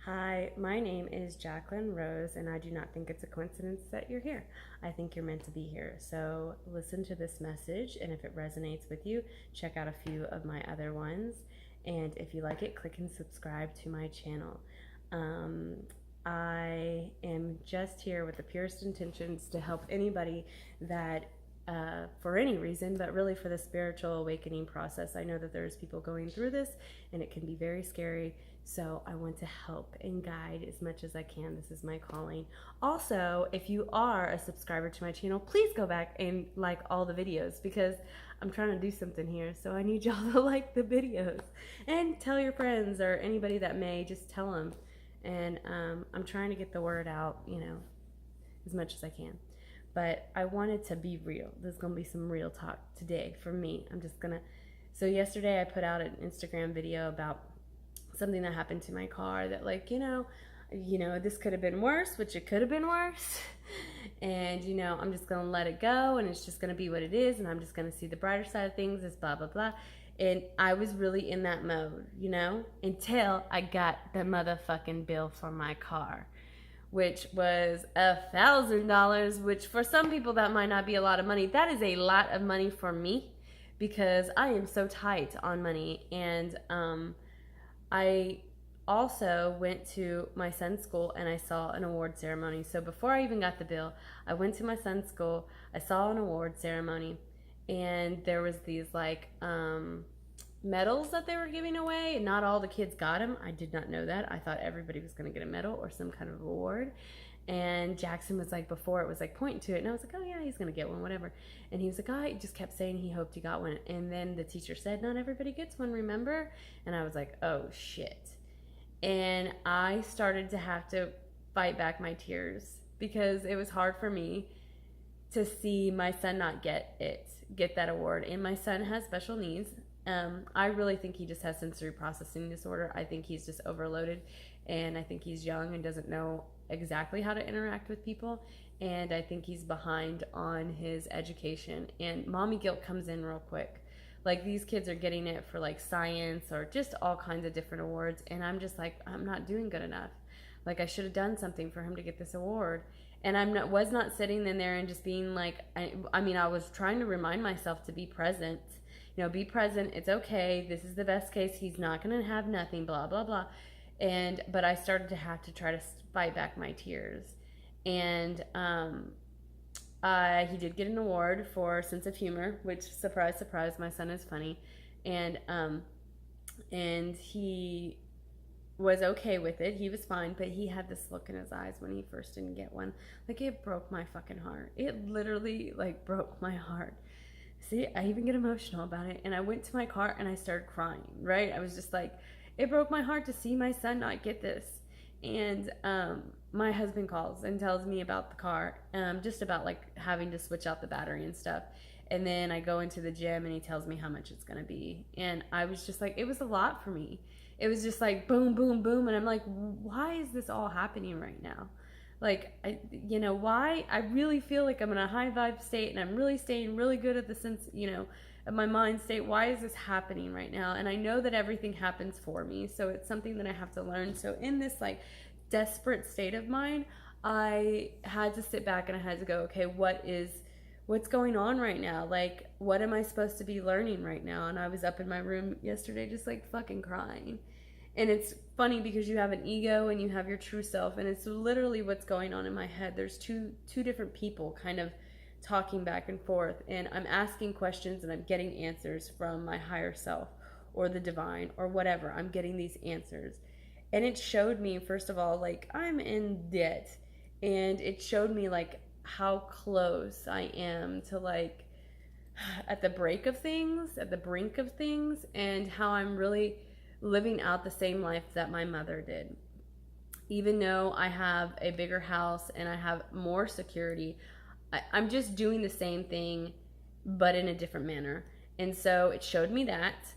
Hi, my name is Jacquline Rose, and I do not think it's a coincidence that you're here. I think you're meant to be here. So listen to this message, and if it resonates with you, check out a few of my other ones. And if you like it, click and subscribe to my channel. Um, I am just here with the purest intentions to help anybody that for any reason, but really for the spiritual awakening process. I know that there's people going through this and it can be very scary. So I want to help and guide as much as I can. This is my calling. Also, if you are a subscriber to my channel, please go back and like all the videos because I'm trying to do something here. So I need y'all to like the videos and tell your friends or anybody that may, just tell them. And I'm trying to get the word out, as much as I can. But I wanted to be real. There's going to be some real talk today for me. So yesterday I put out an Instagram video about something that happened to my car that this could have been worse, which it could have been worse. And, I'm just going to let it go and it's just going to be what it is. And I'm just going to see the brighter side of things, it's blah, blah, blah. And I was really in that mode, until I got the motherfucking bill for my car, which was $1,000, which for some people that might not be a lot of money. That is a lot of money for me because I am so tight on money. And I also went to my son's school and I saw an award ceremony. So before I even got the bill, I went to my son's school, I saw an award ceremony, and there was these medals that they were giving away, and not all the kids got them. I did not know that. I thought everybody was going to get a medal or some kind of award. And Jackson was like, before it was like pointing to it, and I was like, oh yeah, he's going to get one, whatever. And he was like, I just kept saying he hoped he got one. And then the teacher said, not everybody gets one, remember? And I was like, oh shit. And I started to have to fight back my tears because it was hard for me to see my son not get that award. And my son has special needs. I really think he just has sensory processing disorder. I think he's just overloaded, and I think he's young and doesn't know exactly how to interact with people, and I think he's behind on his education, and mommy guilt comes in real quick. Like, these kids are getting it for like science or just all kinds of different awards, and I'm just like, I'm not doing good enough. Like, I should have done something for him to get this award. And was not sitting in there and just being like, I was trying to remind myself to be present. Be present. It's okay. This is the best case. He's not going to have nothing, blah, blah, blah. But I started to have to try to fight back my tears. And he did get an award for sense of humor, which, surprise, surprise, my son is funny. And he was okay with it. He was fine, but he had this look in his eyes when he first didn't get one. Like, it broke my fucking heart. It literally, broke my heart. See, I even get emotional about it. And I went to my car and I started crying, right? I was just like, it broke my heart to see my son not get this. And my husband calls and tells me about the car, just about having to switch out the battery and stuff. And then I go into the gym and he tells me how much it's going to be. And I was just like, it was a lot for me. It was just like boom, boom, boom. And I'm like, why is this all happening right now? Why? I really feel like I'm in a high vibe state and I'm really staying really good at the sense, of my mind state. Why is this happening right now? And I know that everything happens for me. So it's something that I have to learn. So in this desperate state of mind, I had to sit back and I had to go, okay, what's going on right now? What am I supposed to be learning right now? And I was up in my room yesterday just fucking crying. And it's funny because you have an ego and you have your true self, and it's literally what's going on in my head. There's two different people kind of talking back and forth, and I'm asking questions and I'm getting answers from my higher self or the divine or whatever. I'm getting these answers. And it showed me, first of all, I'm in debt, and it showed me how close I am to at the brink of things, and how I'm really living out the same life that my mother did. Even though I have a bigger house and I have more security, I'm just doing the same thing, but in a different manner. And so it showed me that.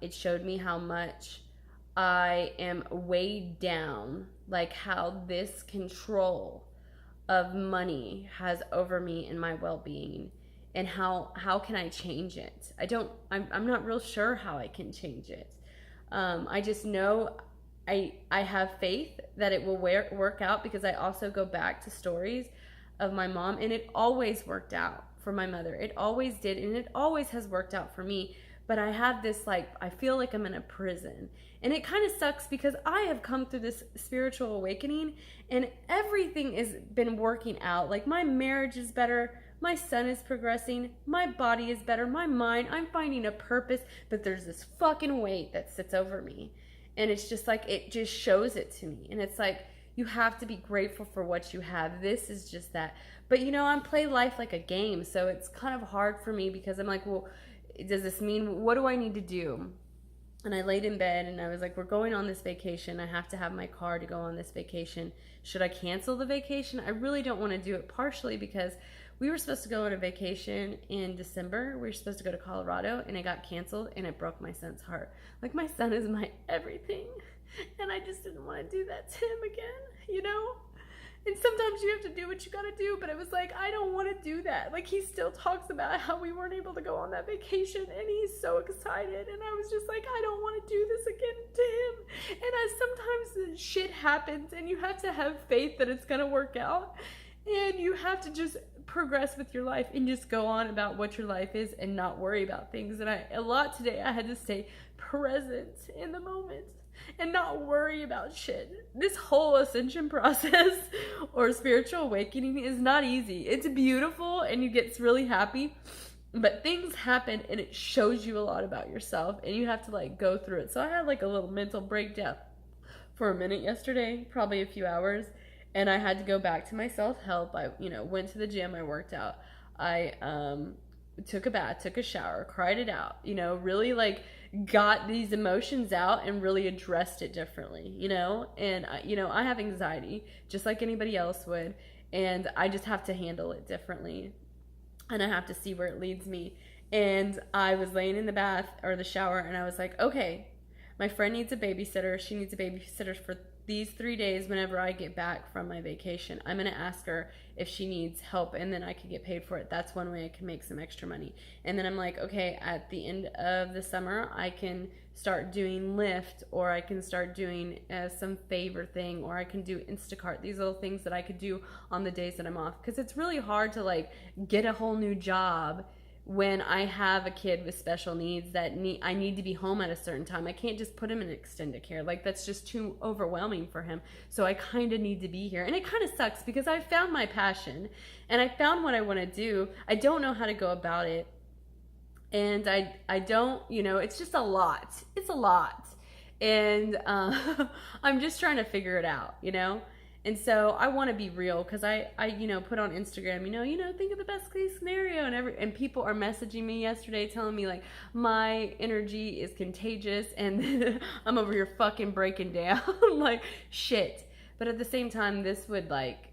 It showed me how much I am weighed down, how this control of money has over me and my well-being, and how can I change it? I'm not real sure how I can change it. I just know I have faith that it will work out, because I also go back to stories of my mom, and it always worked out for my mother. It always did, and it always has worked out for me. But I have this, like, I feel like I'm in a prison. And it kind of sucks, because I have come through this spiritual awakening and everything has been working out. Like, my marriage is better, my son is progressing, my body is better, my mind, I'm finding a purpose, but there's this fucking weight that sits over me. And it's just like, it just shows it to me. And it's like, you have to be grateful for what you have. This is just that. But you know, I play life like a game. So it's kind of hard for me, because I'm like, well, does this mean, what do I need to do? And I laid in bed and I was like, we're going on this vacation. I have to have my car to go on this vacation. Should I cancel the vacation? I really don't want to do it, partially because we were supposed to go on a vacation in December. We were supposed to go to Colorado, and it got canceled, and it broke my son's heart. Like, my son is my everything, and I just didn't want to do that to him again, you know? And sometimes you have to do what you gotta do, but it was like, I don't want to do that. Like, he still talks about how we weren't able to go on that vacation, and he's so excited, and I was just like, I don't want to do this again to him. And sometimes shit happens, and you have to have faith that it's gonna work out, and you have to just progress with your life and just go on about what your life is and not worry about things. And a lot today, I had to stay present in the moment and not worry about shit. This whole ascension process or spiritual awakening is not easy. It's beautiful and you get really happy, but things happen and it shows you a lot about yourself, and you have to, like, go through it. So I had, like, a little mental breakdown for a minute yesterday, probably a few hours. And I had to go back to my self-help. I, went to the gym, I worked out. I took a bath, took a shower, cried it out, really, like, got these emotions out and really addressed it differently, And, I have anxiety just like anybody else would. And I just have to handle it differently. And I have to see where it leads me. And I was laying in the bath or the shower, and I was like, okay, my friend needs a babysitter. She needs a babysitter for these 3 days whenever I get back from my vacation. I'm going to ask her if she needs help, and then I could get paid for it. That's one way I can make some extra money. And then I'm like, okay, at the end of the summer, I can start doing Lyft, or I can start doing some favor thing, or I can do Instacart. These little things that I could do on the days that I'm off. Because it's really hard to, like, get a whole new job when I have a kid with special needs that I need to be home at a certain time. I can't just put him in extended care. Like, that's just too overwhelming for him. So I kind of need to be here. And it kind of sucks, because I found my passion and I found what I want to do. I don't know how to go about it. And I don't, it's just a lot. It's a lot. And I'm just trying to figure it out, And so I want to be real, because I put on Instagram, think of the best case scenario, and people are messaging me yesterday telling me, like, my energy is contagious and I'm over here fucking breaking down like shit. But at the same time, this would, like,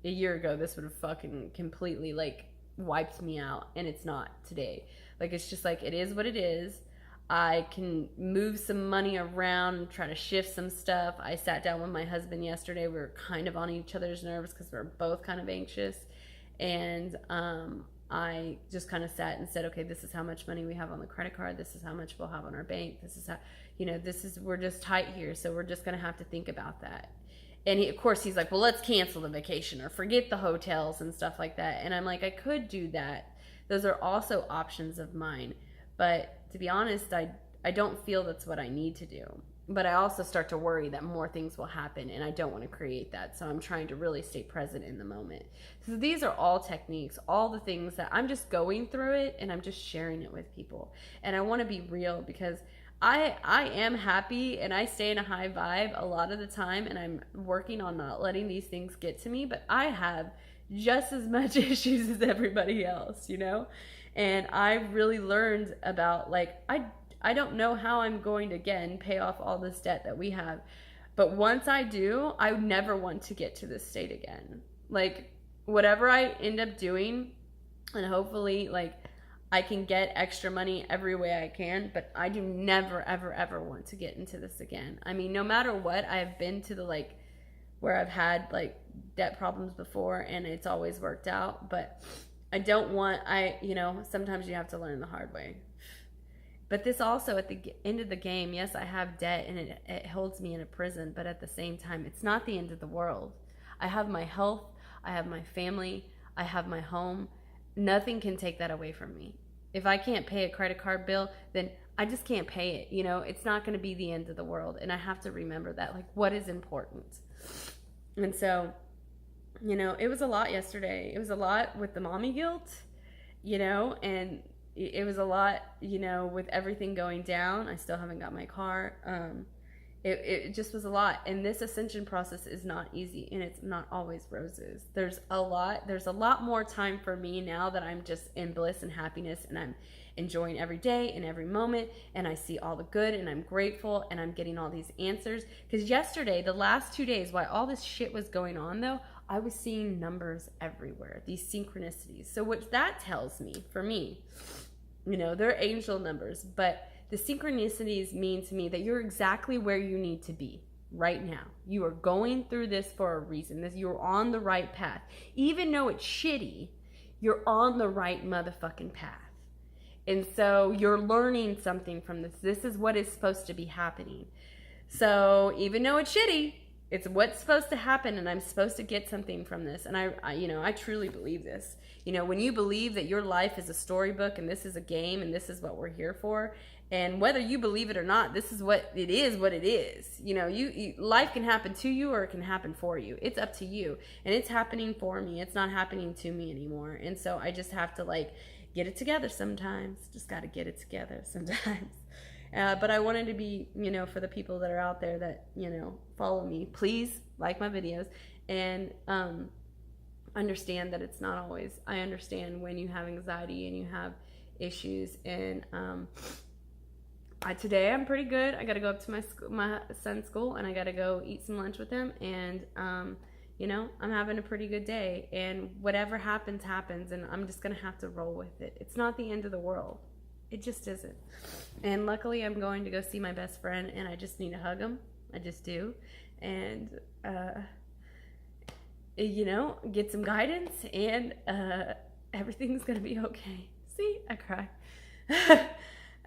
a year ago, this would have fucking completely, like, wiped me out, and it's not today. Like, it's just like, it is what it is. I can move some money around and try to shift some stuff. I sat down with my husband yesterday. We were kind of on each other's nerves because we were both kind of anxious. And I just kind of sat and said, okay, this is how much money we have on the credit card. This is how much we'll have on our bank. This is how, we're just tight here. So we're just going to have to think about that. And of course, he's like, well, let's cancel the vacation or forget the hotels and stuff like that. And I'm like, I could do that. Those are also options of mine. But to be honest, I don't feel that's what I need to do. But I also start to worry that more things will happen, and I don't want to create that. So I'm trying to really stay present in the moment. So these are all techniques, all the things that I'm just going through it, and I'm just sharing it with people. And I want to be real, because I am happy and I stay in a high vibe a lot of the time, and I'm working on not letting these things get to me. But I have just as much issues as everybody else, And I really learned about, like, I don't know how I'm going to, again, pay off all this debt that we have. But once I do, I never want to get to this state again. Like, whatever I end up doing, and hopefully, like, I can get extra money every way I can, but I do never, ever, ever want to get into this again. I mean, no matter what, I've been to the, like, where I've had, like, debt problems before, and it's always worked out. But I don't want, sometimes you have to learn the hard way. But this also, at the end of the game, yes, I have debt and it holds me in a prison, but at the same time, it's not the end of the world. I have my health, I have my family, I have my home. Nothing can take that away from me. If I can't pay a credit card bill, then I just can't pay it. You know, it's not going to be the end of the world. And I have to remember that, like, what is important. And so, you know, it was a lot yesterday. It was a lot with the mommy guilt, you know, and it was a lot, you know, with everything going down. I still haven't got my car. It just was a lot. And this ascension process is not easy, and it's not always roses. There's a lot more time for me now that I'm just in bliss and happiness, and I'm enjoying every day and every moment, and I see all the good, and I'm grateful, and I'm getting all these answers. Because yesterday, the last 2 days, while all this shit was going on though, I was seeing numbers everywhere, these synchronicities. So what that tells me, for me, you know, they're angel numbers, but the synchronicities mean to me that you're exactly where you need to be right now. You are going through this for a reason. You're on the right path. Even though it's shitty, you're on the right motherfucking path. And so you're learning something from this. This is what is supposed to be happening. So even though it's shitty, it's what's supposed to happen, and I'm supposed to get something from this. And I you know, I truly believe this. You know, when you believe that your life is a storybook and this is a game and this is what we're here for, and whether you believe it or not, this is what it is. You know, life can happen to you or it can happen for you. It's up to you. And it's happening for me. It's not happening to me anymore. And so I just have to, like, get it together sometimes. Just got to get it together sometimes. But I wanted to be, you know, for the people that are out there that, you know, follow me, please like my videos and understand that it's not always. I understand when you have anxiety and you have issues. And today I'm pretty good. I got to go up to my son's school, and I got to go eat some lunch with him. And you know, I'm having a pretty good day. And whatever happens, happens. And I'm just going to have to roll with it. It's not the end of the world. It just isn't. And luckily I'm going to go see my best friend, and I just need to hug him. I just do. And, you know, get some guidance, and everything's going to be okay. See, I cry.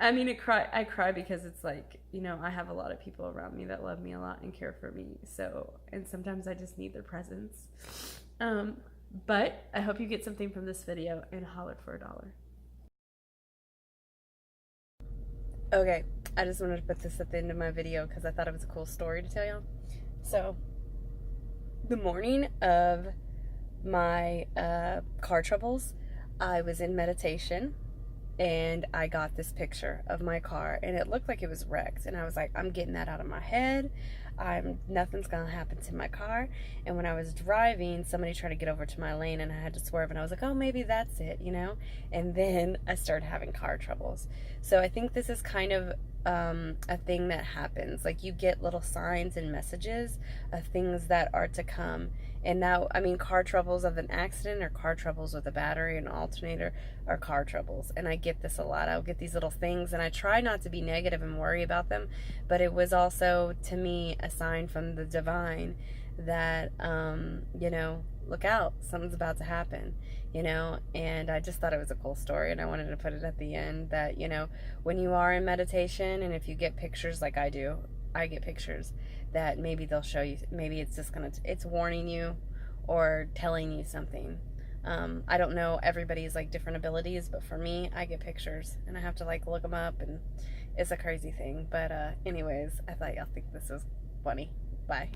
I mean, I cry because it's like, you know, I have a lot of people around me that love me a lot and care for me. So, and sometimes I just need their presence. But I hope you get something from this video, and holler for $1. Okay, I just wanted to put this at the end of my video because I thought it was a cool story to tell y'all. So, the morning of my car troubles, I was in meditation, and I got this picture of my car, and it looked like it was wrecked. And I was like, I'm getting that out of my head. Nothing's gonna happen to my car. And when I was driving, somebody tried to get over to my lane, and I had to swerve, and I was like, oh, maybe that's it, you know? And then I started having car troubles. So I think this is kind of a thing that happens. Like, you get little signs and messages of things that are to come. And now, I mean, car troubles of an accident, or car troubles with a battery, an alternator, or car troubles. And I get this a lot. I'll get these little things, and I try not to be negative and worry about them. But it was also, to me, a sign from the divine that, you know, look out, something's about to happen, you know. And I just thought it was a cool story, and I wanted to put it at the end that, you know, when you are in meditation, and if you get pictures like I do, I get pictures that maybe they'll show you, maybe it's just it's warning you or telling you something. I don't know, everybody's like different abilities, but for me, I get pictures, and I have to like look them up, and it's a crazy thing. But anyways, I thought y'all think this was funny. Bye.